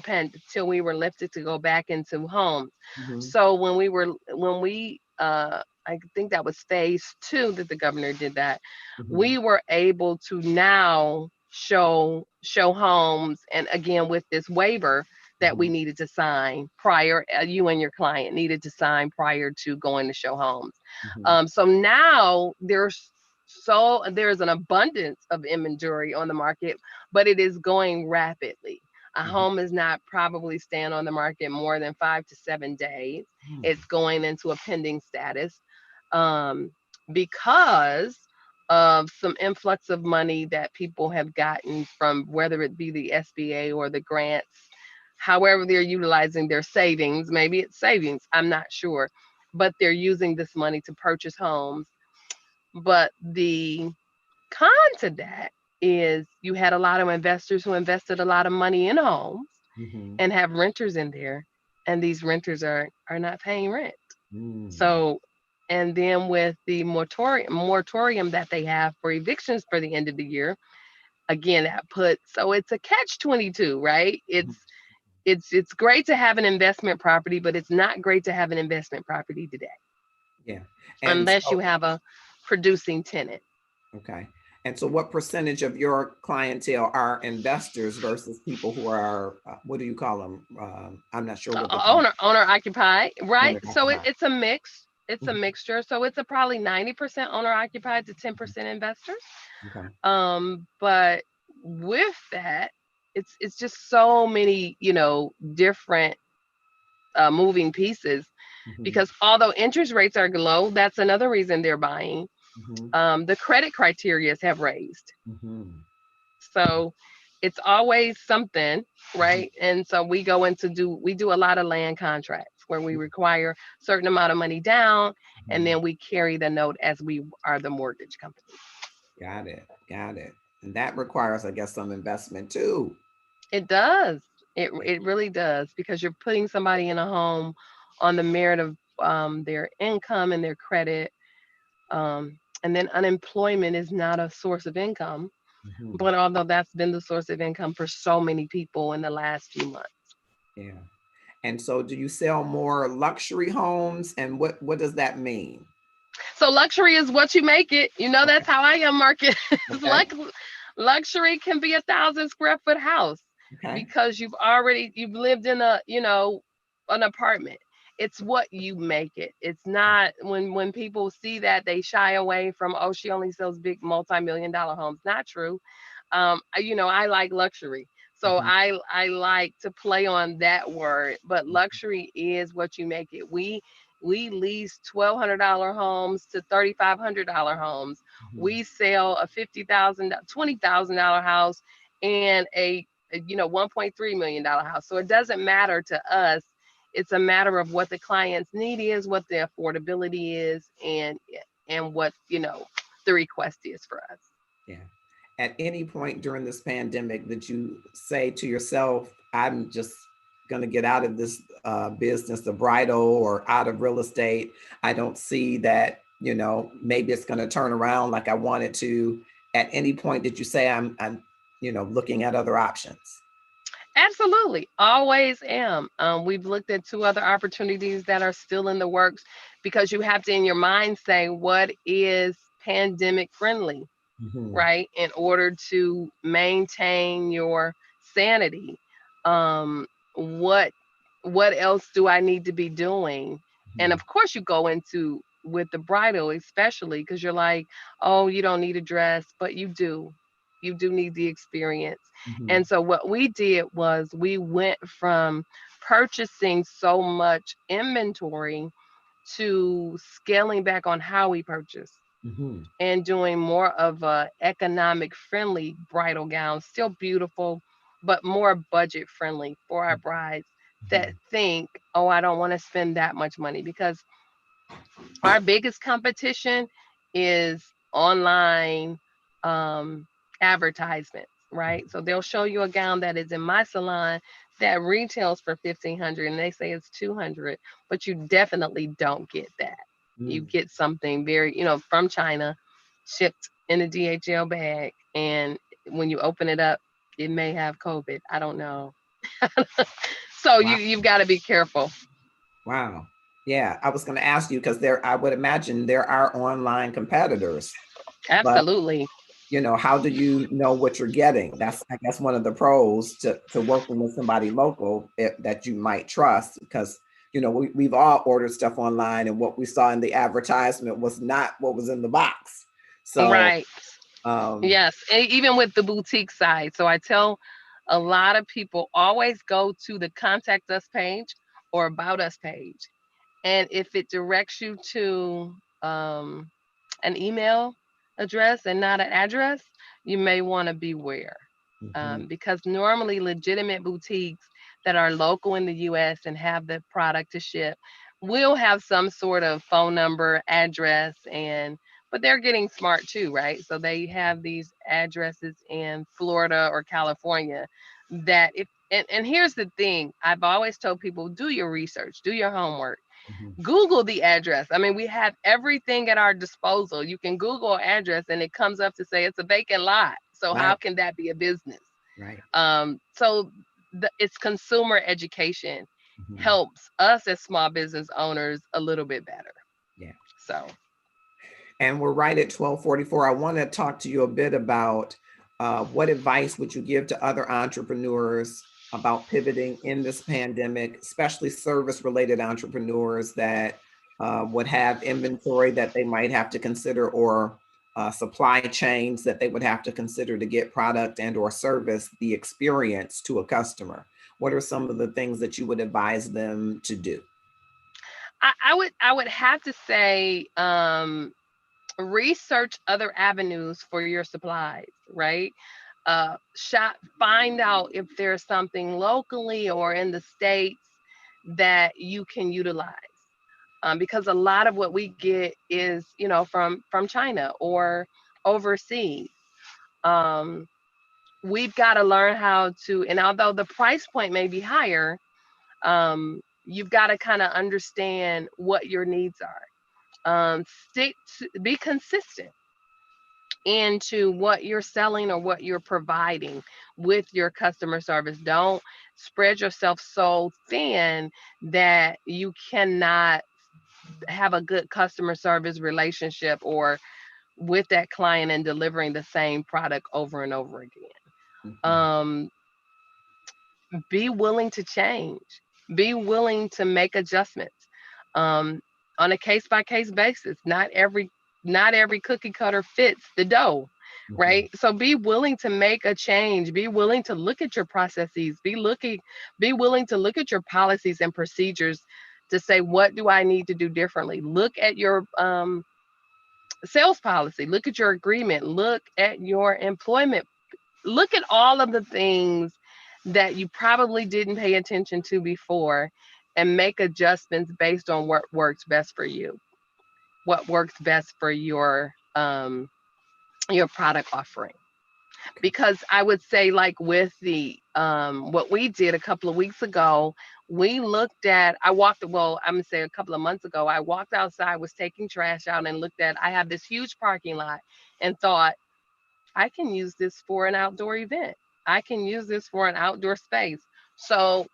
till we were lifted to go back into homes. Mhm, So when we I think that was phase 2 that the governor did that. mhm, We were able to now show homes, and again with this waiver that we mhm, needed to sign prior, you and your client needed to sign prior to going to show homes. mhm, So now there's an abundance of inventory on the market, but it is going rapidly. A mhm, home is not probably staying on the market more than 5 to 7 days. mhm, It's going into a pending status, um, because of some influx of money that people have gotten from, whether it be the SBA or the grants, however they're utilizing their savings. Maybe it's savings, I'm not sure, but they're using this money to purchase homes. But the con to that is, you had a lot of investors who invested a lot of money in homes mhm, and have renters in there, and these renters are not paying rent. mhm, So, and then with the moratorium that they have for evictions for the end of the year, again, that put, so it's a catch 22, right? mhm, it's great to have an investment property, but it's not great to have an investment property today Yeah. And unless you so, have a producing tenant. okay. And so what percentage of your clientele are investors versus people who are, what do you call them? I'm not sure what the term. Owner occupied, right? Owner So occupied. it's a mix. It's a Mhm. mixture. So it's a probably 90% owner occupied to 10% investors. Okay. But with that, it's just so many, different moving pieces, Mhm. because although interest rates are low, that's another reason they're buying. Mhm. The credit criterias have raised. Mhm. So it's always something, Mhm. right? And so we do a lot of land contracts where we require certain amount of money down, and Mhm. then we carry the note as we are the mortgage company. Got it. Got it. And that requires, I guess, some investment too. It does. It really does, because you're putting somebody in a home on the merit of their income and their credit. And then unemployment is not a source of income, Mhm. but although that's been the source of income for so many people in the last few months. Yeah. And so do you sell more luxury homes? And what does that mean? So luxury is what you make it. Okay. That's how I am market. It's Okay. like luxury can be 1,000 square foot house Okay. because you've lived in an apartment. It's what you make it. It's not when people see that, they shy away from, oh, she only sells big multi-million-dollar homes. Not true. I like luxury. So Mhm. I like to play on that word, but luxury is what you make it. We lease $1,200 homes to $3,500 homes. Mhm. We sell a $20,000 house and a $1.3 million house. So it doesn't matter to us. It's a matter of what the client's need is, what the affordability is, and what the request is for us. Yeah. At any point during this pandemic, did you say to yourself, I'm just going to get out of this business, the bridal, or out of real estate? I don't see that, maybe it's going to turn around like I wanted to. At any point, did you say, I'm looking at other options? Absolutely. Always am. We've looked at two other opportunities that are still in the works, because you have to, in your mind, say, what is pandemic friendly, Mhm. right? In order to maintain your sanity. What else do I need to be doing? And Mhm. of course you go into with the bridal, especially because you're like, oh, you don't need a dress, but you do. You do need the experience. Mhm. And so what we did was we went from purchasing so much inventory to scaling back on how we purchase Mhm. and doing more of a economic friendly bridal gown, still beautiful, but more budget friendly for our brides that Mhm. think, oh, I don't want to spend that much money, because our biggest competition is online um, advertisements, right? So they'll show you a gown that is in my salon that retails for 1,500 and they say it's 200, but you definitely don't get that. You Mhm. get something very, from China, shipped in a DHL bag, and when you open it up, it may have COVID. I don't know. So Wow. you've got to be careful. Wow. Yeah, I was going to ask you because I would imagine there are online competitors, but Absolutely. how do you know what you're getting? That's, I guess, one of the pros to working with somebody local that you might trust, because we've all ordered stuff online, and what we saw in the advertisement was not what was in the box. So, Right. um, Yes, even with the boutique side. So I tell a lot of people, always go to the contact us page or about us page. And if it directs you to an email address and not an address, you may want to beware. mhm. Because normally legitimate boutiques that are local in the US and have the product to ship will have some sort of phone number, address, but they're getting smart too, right? So they have these addresses in Florida or California that if and here's the thing, I've always told people, do your research, do your homework. Mhm. Google the address. I mean, we have everything at our disposal. You can Google an address and it comes up to say it's a vacant lot. So how Right, can that be a business? right. So it's consumer education Mhm. helps us as small business owners a little bit better. Yeah. So And we're right at 12:44. I want to talk to you a bit about what advice would you give to other entrepreneurs about pivoting in this pandemic, especially service-related entrepreneurs that would have inventory that they might have to consider, or supply chains that they would have to consider to get product and or service the experience to a customer. What are some of the things that you would advise them to do? I would have to say, research other avenues for your supplies, right? Find out if there's something locally or in the states that you can utilize. Because a lot of what we get is, from China or overseas. Um, we've got to learn how to, and although the price point may be higher, you've got to kind of understand what your needs are. Be consistent into what you're selling or what you're providing with your customer service. Don't spread yourself so thin that you cannot have a good customer service relationship or with that client and delivering the same product over and over again. Mhm. Um, be willing to change. Be willing to make adjustments, um, on a case by case basis. Not every cookie cutter fits the dough, Mhm. right? So be willing to make a change. Be willing to look at your processes. Be willing to look at your policies and procedures to say, what do I need to do differently? Look at your sales policy. Look at your agreement. Look at your employment. Look at all of the things that you probably didn't pay attention to before, and make adjustments based on what works best for you, what works best for your product offering. Because I would say, like with the what we did a couple of weeks ago, we looked at I walked well, I'm gonna say a couple of months ago, I walked outside, was taking trash out, and looked at I have this huge parking lot, and thought, I can use this for an outdoor event. I can use this for an outdoor space. So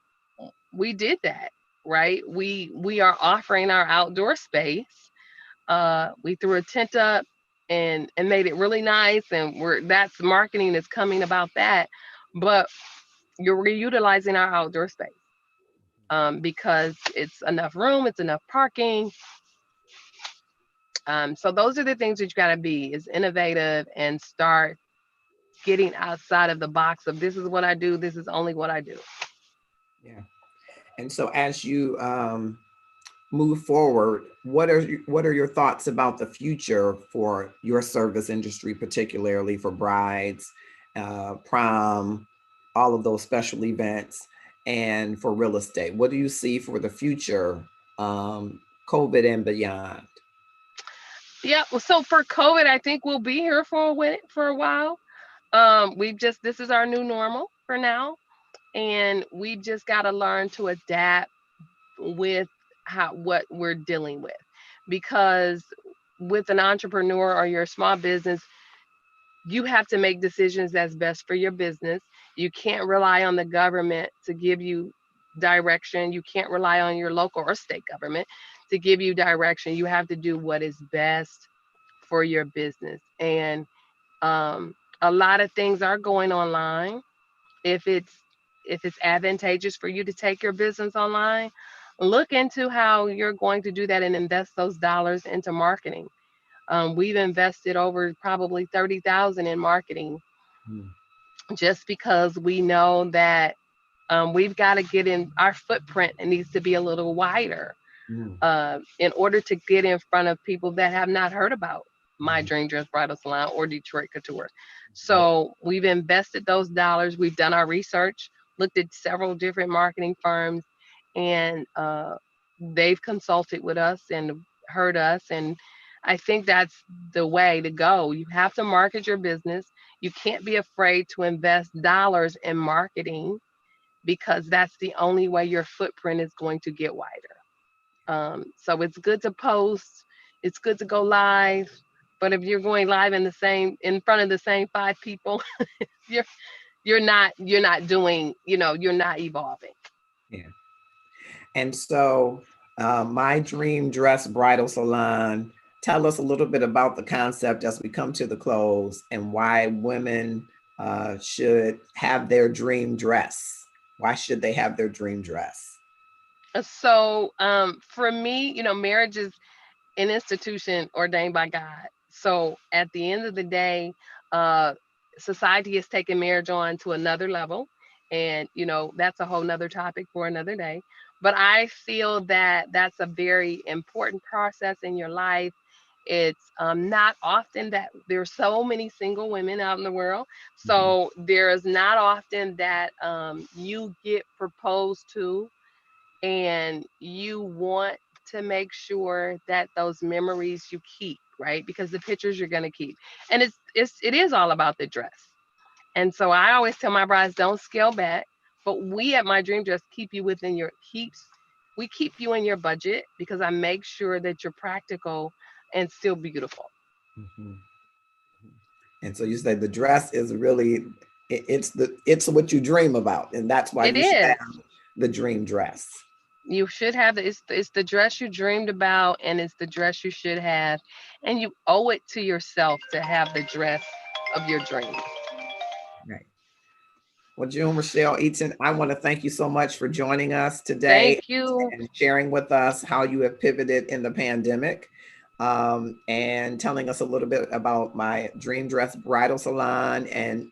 we did that, right? We are offering our outdoor space. We threw a tent up and made it really nice, and that's marketing is coming about that. But you're reutilizing our outdoor space, because it's enough room, it's enough parking. So those are the things that you got to be is innovative and start getting outside of the box of this is what I do, this is only what I do. Yeah. And so as you move forward, what are your thoughts about the future for your service industry, particularly for brides, prom, all of those special events, and for real estate? What do you see for the future, COVID and beyond? Yeah. Well, so for COVID, I think we'll be here for a while. This is our new normal for now, and we just got to learn to adapt with what we're dealing with, because with an entrepreneur or your small business, you have to make decisions that's best for your business. You can't rely on the government to give you direction. You can't rely on your local or state government to give you direction. You have to do what is best for your business. And a lot of things are going online. If it's advantageous for you to take your business online, look into how you're going to do that and invest those dollars into marketing. We've invested over probably 30,000 in marketing, Mm, just because we know that we've got to get in our footprint. It needs to be a little wider, mm, in order to get in front of people that have not heard about My mhm. Dream Dress Bridal Salon or Detroit Couture. Right. So we've invested those dollars. We've done our research, looked at several different marketing firms, and they've consulted with us and heard us. And I think that's the way to go. You have to market your business. You can't be afraid to invest dollars in marketing, because that's the only way your footprint is going to get wider. So it's good to post, it's good to go live, but if you're going live in front of the same five people, you're you're not doing, you're not evolving. Yeah. And so, my dream dress bridal salon, tell us a little bit about the concept as we come to the close and why women should have their dream dress. Why should they have their dream dress? So for me, marriage is an institution ordained by God. So at the end of the day, uh, society has taken marriage on to another level. And, that's a whole nother topic for another day. But I feel that that's a very important process in your life. It's not often that there's so many single women out in the world. Mhm. So there is not often that you get proposed to and you want to make sure that those memories you keep, right? Because the pictures you're going to keep. And it is all about the dress. And so I always tell my brides, don't scale back, but we at my dream dress keep you within your keeps we keep you in your budget because I make sure that you're practical and still beautiful. Mhm. And so you say the dress is really it's what you dream about, and that's why It you should is. have the dream dress. You should have it's the dress you dreamed about, and it's the dress you should have, and you owe it to yourself to have the dress of your dreams. Right. Well, June Rachele Eaton, I want to thank you so much for joining us today Thank you. and sharing with us how you have pivoted in the pandemic, and telling us a little bit about my Dream Dress Bridal Salon and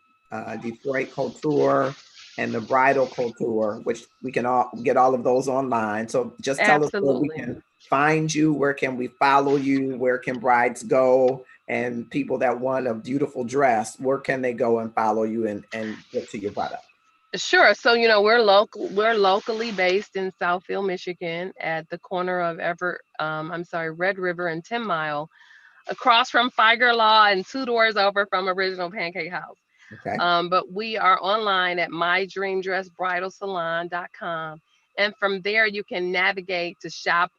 Detroit Couture and the Bridal Couture, which we can all get all of those online. So just tell us where we Absolutely. can find you, where can we follow you, where can brides go, and people that want a beautiful dress, where can they go and follow you and get to your product? Sure. So, we're locally based in Southfield, Michigan at the corner of Red River and 10 Mile, across from Figer Law and two doors over from Original Pancake House. Okay. But we are online at mydreamdressbridalsalon.com. And from there, you can navigate to shop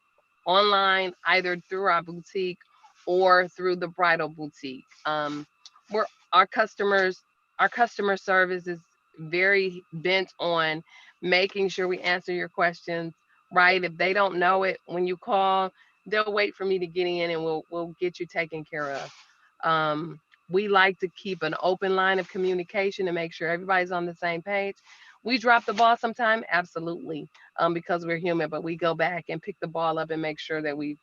online either through our boutique or through the bridal boutique. We're our customers, our customer service is very bent on making sure we answer your questions right. If they don't know it when you call, they'll wait for me to get in and we'll get you taken care of. Um, we like to keep an open line of communication to make sure everybody's on the same page. We drop the ball sometime, absolutely, because we're human, but we go back and pick the ball up and make sure that we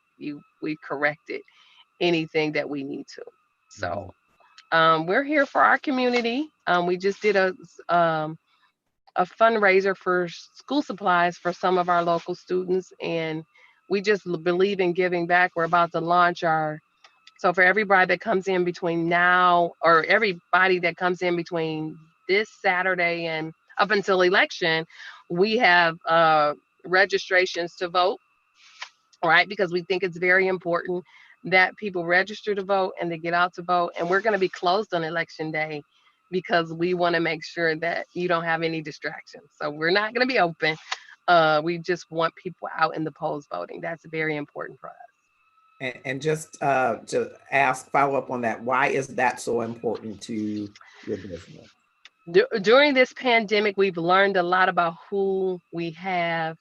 corrected anything that we need to. Mhm. So we're here for our community. We just did a fundraiser for school supplies for some of our local students, and we just believe in giving back. We're about to launch our so for everybody that comes in between now, or everybody that comes in between this Saturday and up until election, we have registrations to vote, right? Because we think it's very important that people register to vote and they get out to vote. And we're going to be closed on election day because we want to make sure that you don't have any distractions. So we're not going to be open. We just want people out in the polls voting. That's very important for us. And just to ask, follow up on that, why is that so important to your business? During this pandemic, we've learned a lot about who we have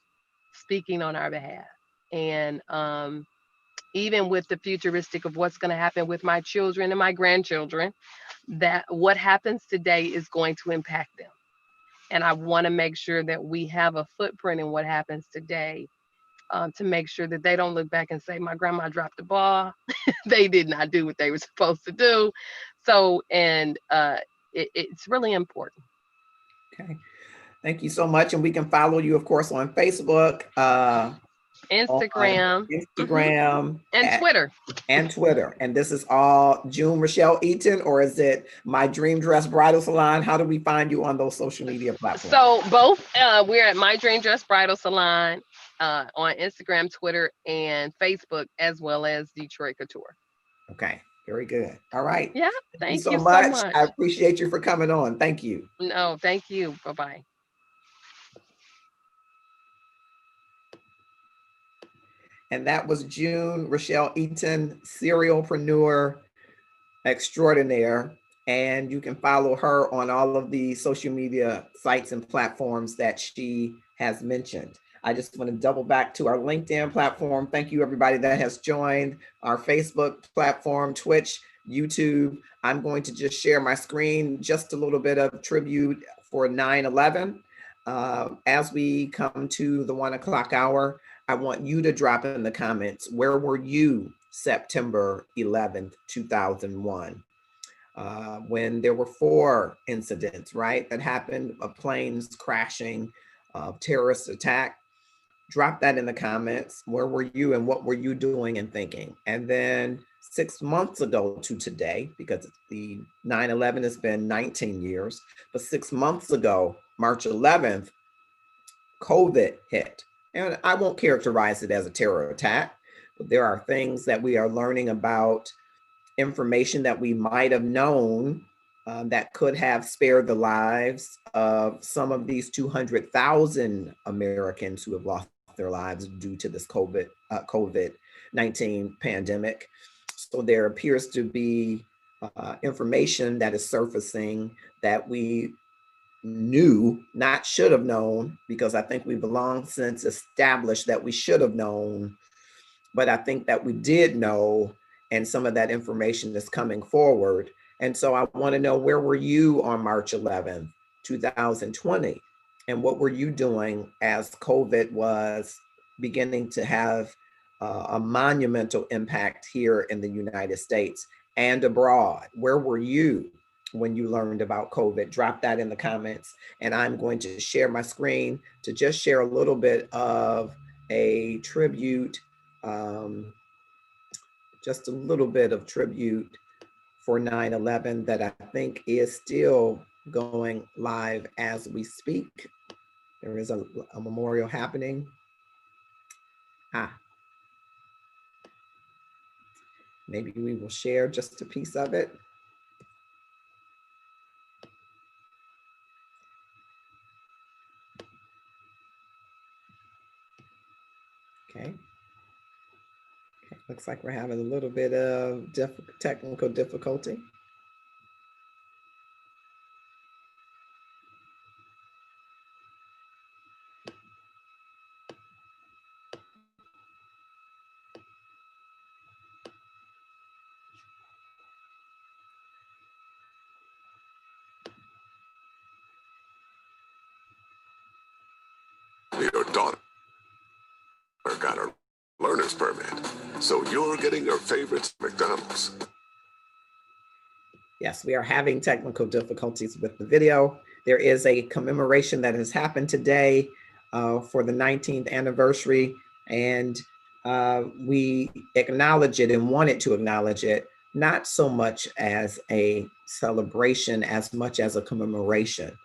speaking on our behalf. And even with the futuristic of what's going to happen with my children and my grandchildren, that what happens today is going to impact them. And I want to make sure that we have a footprint in what happens today, to make sure that they don't look back and say, my grandma dropped the ball. They did not do what they were supposed to do. So, and it's really important. Okay. Thank you so much. And we can follow you, of course, on Facebook, on Instagram, Instagram, and Twitter. and Twitter. And this is all June Rachele Eaton, or is it My Dream Dress Bridal Salon? How do we find you on those social media platforms? So both, we're at My Dream Dress Bridal Salon on Instagram, Twitter, and Facebook, as well as Detroit Couture. Okay. Very good. All right. Yeah, Thank you thank so you so much. I much. appreciate you for coming on. Thank you. No, thank you. Bye bye. And that was June Rachele Eaton, serialpreneur extraordinaire. And you can follow her on all of the social media sites and platforms that she has mentioned. I just want to double back to our LinkedIn platform. Thank you, everybody that has joined our Facebook platform, Twitch, YouTube. I'm going to just share my screen, just a little bit of tribute for 9/11. As we come to the 1 o'clock hour, I want you to drop in the comments, where were you September 11th, 2001? When there were 4 incidents, right, that happened, of planes crashing, terrorist attack. Drop that in the comments. Where were you and what were you doing and thinking? And then 6 months ago to today, because the 9/11 has been 19 years, but 6 months ago, March 11th, COVID hit. And I won't characterize it as a terror attack, but there are things that we are learning about, information that we might have known, that could have spared the lives of some of these 200,000 Americans who have lost their lives due to this COVID-19 pandemic. So there appears to be information that is surfacing that we knew, not should have known, because I think we've long since established that we should have known, but I think that we did know, and some of that information is coming forward. And so I want to know, where were you on March 11th, 2020? And what were you doing as COVID was beginning to have a monumental impact here in the United States and abroad? Where were you when you learned about COVID? Drop that in the comments. And I'm going to share my screen to just share a little bit of a tribute, just a little bit of tribute for 9/11 that I think is still going live as we speak. There is a memorial happening. Maybe we will share just a piece of it. Okay. Looks like we're having a little bit of technical difficulty. Your daughter got her learner's permit, so you're getting your favorite McDonald's. Yes, we are having technical difficulties with the video. There is a commemoration that has happened today for the 19th anniversary, and we acknowledge it and wanted to acknowledge it, not so much as a celebration as much as a commemoration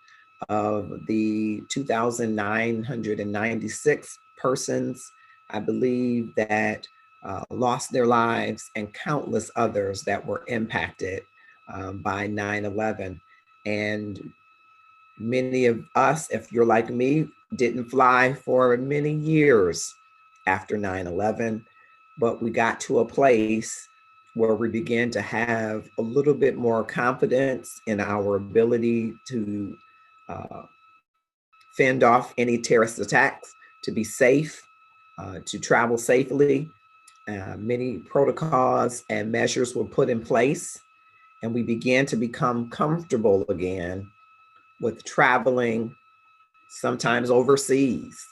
of the 2,996 persons, I believe, that lost their lives, and countless others that were impacted by 9/11. And many of us, if you're like me, didn't fly for many years after 9/11, but we got to a place where we began to have a little bit more confidence in our ability to fend off any terrorist attacks, to be safe, to travel safely. Many protocols and measures were put in place, and we began to become comfortable again with traveling, sometimes overseas,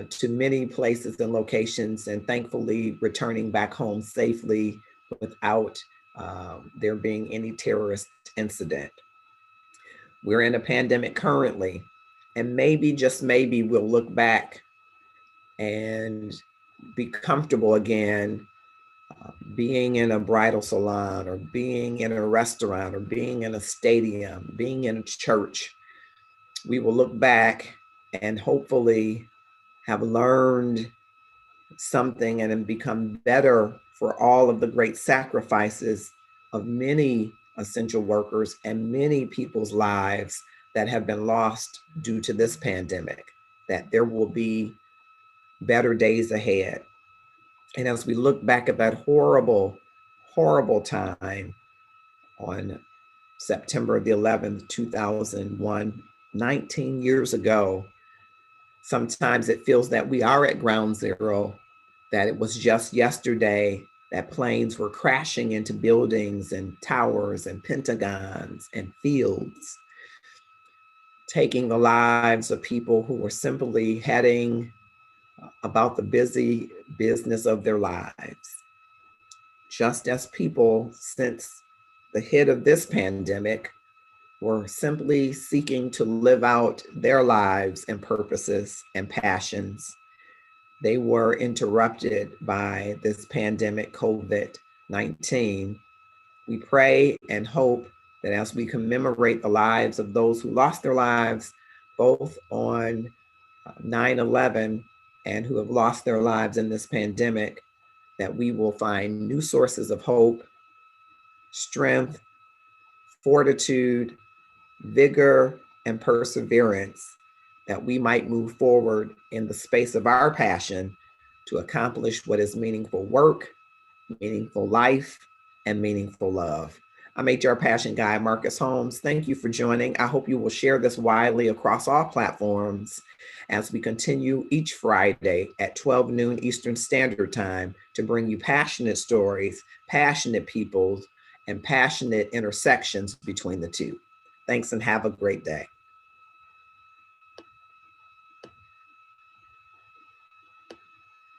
to many places and locations, and thankfully returning back home safely without there being any terrorist incident. We're in a pandemic currently, and maybe, just maybe, we'll look back and be comfortable again being in a bridal salon, or being in a restaurant, or being in a stadium, being in a church. We will look back and hopefully have learned something and become better for all of the great sacrifices of many essential workers and many people's lives that have been lost due to this pandemic, that there will be better days ahead. And as we look back at that horrible, horrible time on September the 11th, 2001, 19 years ago. Sometimes it feels that we are at ground zero, that it was just yesterday that planes were crashing into buildings and towers and pentagons and fields, taking the lives of people who were simply heading about the busy business of their lives. Just as people, since the hit of this pandemic, were simply seeking to live out their lives and purposes and passions, they were interrupted by this pandemic, COVID-19. We pray and hope that as we commemorate the lives of those who lost their lives, both on 9/11 and who have lost their lives in this pandemic, that we will find new sources of hope, strength, fortitude, vigor, and perseverance, that we might move forward in the space of our passion to accomplish what is meaningful work, meaningful life, and meaningful love. I'm HR Passion Guy Marcus Holmes. Thank you for joining. I hope you will share this widely across all platforms as we continue each Friday at 12 noon Eastern Standard Time to bring you passionate stories, passionate people, and passionate intersections between the two. Thanks and have a great day.